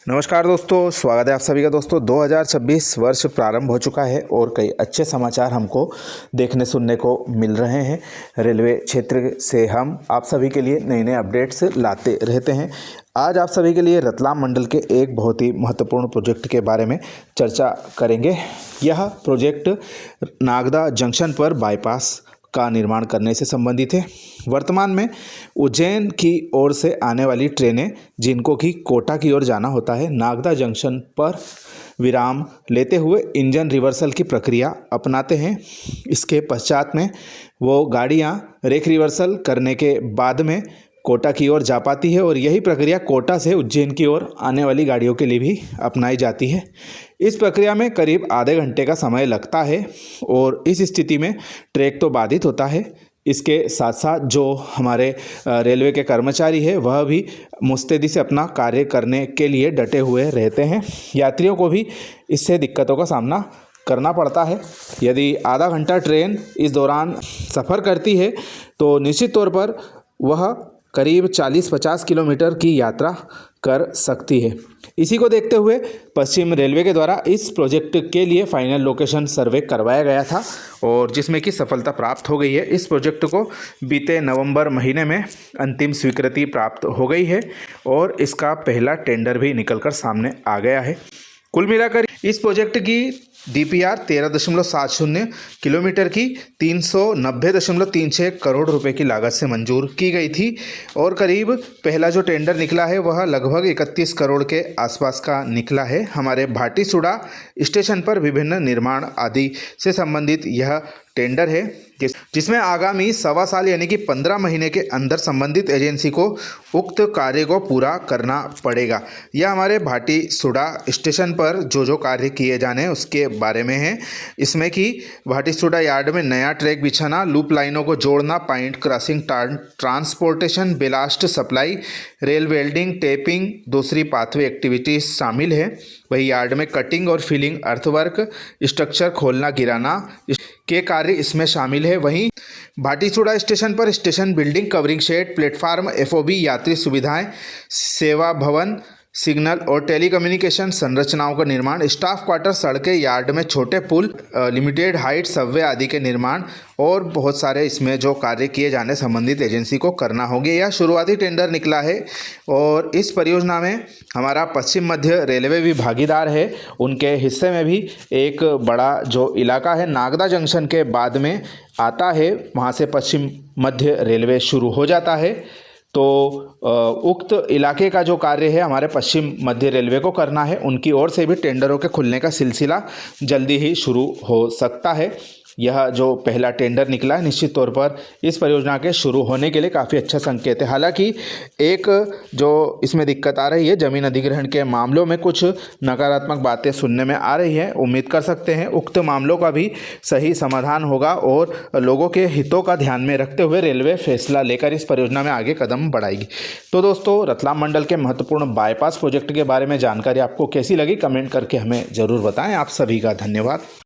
नमस्कार दोस्तों, स्वागत है आप सभी का। दोस्तों 2026 वर्ष प्रारंभ हो चुका है और कई अच्छे समाचार हमको देखने सुनने को मिल रहे हैं। रेलवे क्षेत्र से हम आप सभी के लिए नए नए अपडेट्स लाते रहते हैं। आज आप सभी के लिए रतलाम मंडल के एक बहुत ही महत्वपूर्ण प्रोजेक्ट के बारे में चर्चा करेंगे। यह प्रोजेक्ट नागदा जंक्शन पर बाईपास का निर्माण करने से संबंधित है। वर्तमान में उज्जैन की ओर से आने वाली ट्रेनें जिनको कि कोटा की ओर जाना होता है, नागदा जंक्शन पर विराम लेते हुए इंजन रिवर्सल की प्रक्रिया अपनाते हैं। इसके पश्चात में वो गाड़ियां रेक रिवर्सल करने के बाद में कोटा की ओर जा पाती है और यही प्रक्रिया कोटा से उज्जैन की ओर आने वाली गाड़ियों के लिए भी अपनाई जाती है। इस प्रक्रिया में करीब आधे घंटे का समय लगता है और इस स्थिति में ट्रैक तो बाधित होता है। इसके साथ साथ जो हमारे रेलवे के कर्मचारी हैं वह भी मुस्तैदी से अपना कार्य करने के लिए डटे हुए रहते हैं। यात्रियों को भी इससे दिक्कतों का सामना करना पड़ता है। यदि आधा घंटा ट्रेन इस दौरान सफ़र करती है तो निश्चित तौर पर वह करीब 40-50 किलोमीटर की यात्रा कर सकती है। इसी को देखते हुए पश्चिम रेलवे के द्वारा इस प्रोजेक्ट के लिए फाइनल लोकेशन सर्वे करवाया गया था और जिसमें कि सफलता प्राप्त हो गई है। इस प्रोजेक्ट को बीते नवंबर महीने में अंतिम स्वीकृति प्राप्त हो गई है और इसका पहला टेंडर भी निकलकर सामने आ गया है। कुल मिलाकर इस प्रोजेक्ट की DPR 13.70 किलोमीटर की 390.36 करोड़ रुपए की लागत से मंजूर की गई थी और करीब पहला जो टेंडर निकला है वह लगभग 31 करोड़ के आसपास का निकला है। हमारे भाटीसुड़ा स्टेशन पर विभिन्न निर्माण आदि से संबंधित यह टेंडर है जिसमें आगामी 1.25 साल यानी कि 15 महीने के अंदर संबंधित एजेंसी को उक्त कार्य को पूरा करना पड़ेगा। यह हमारे भाटीसुड़ा स्टेशन पर जो कार्य किए जाने उसके बारे में है। इसमें कि भाटीसुड़ा यार्ड में नया ट्रैक बिछाना, लूप लाइनों को जोड़ना, point crossing, transportation, ballast supply, rail welding, taping, दूसरी पाथवे एक्टिविटीज शामिल है। वही यार्ड में कटिंग और फिलिंग, अर्थवर्क, स्ट्रक्चर खोलना गिराना के कार्य इसमें शामिल है। वहीं भाटीसुड़ा स्टेशन पर station building, covering shed, platform, FOB, यात्री सुविधाएं, सेवा भवन, सिग्नल और टेलीकम्युनिकेशन संरचनाओं का निर्माण, स्टाफ क्वार्टर, सड़कें, यार्ड में छोटे पुल, लिमिटेड हाइट सबवे आदि के निर्माण और बहुत सारे इसमें जो कार्य किए जाने संबंधित एजेंसी को करना होंगे। यह शुरुआती टेंडर निकला है और इस परियोजना में हमारा पश्चिम मध्य रेलवे भी भागीदार है। उनके हिस्से में भी एक बड़ा जो इलाका है नागदा जंक्शन के बाद में आता है, वहाँ से पश्चिम मध्य रेलवे शुरू हो जाता है। तो उक्त इलाके का जो कार्य है हमारे पश्चिम मध्य रेलवे को करना है। उनकी ओर से भी टेंडरों के खुलने का सिलसिला जल्दी ही शुरू हो सकता है। यह जो पहला टेंडर निकला है निश्चित तौर पर इस परियोजना के शुरू होने के लिए काफ़ी अच्छा संकेत है। हालांकि एक जो इसमें दिक्कत आ रही है, ज़मीन अधिग्रहण के मामलों में कुछ नकारात्मक बातें सुनने में आ रही हैं। उम्मीद कर सकते हैं उक्त मामलों का भी सही समाधान होगा और लोगों के हितों का ध्यान में रखते हुए रेलवे फैसला लेकर इस परियोजना में आगे कदम बढ़ाएगी। तो दोस्तों, रतलाम मंडल के महत्वपूर्ण बाईपास प्रोजेक्ट के बारे में जानकारी आपको कैसी लगी, कमेंट करके हमें ज़रूर बताएँ। आप सभी का धन्यवाद।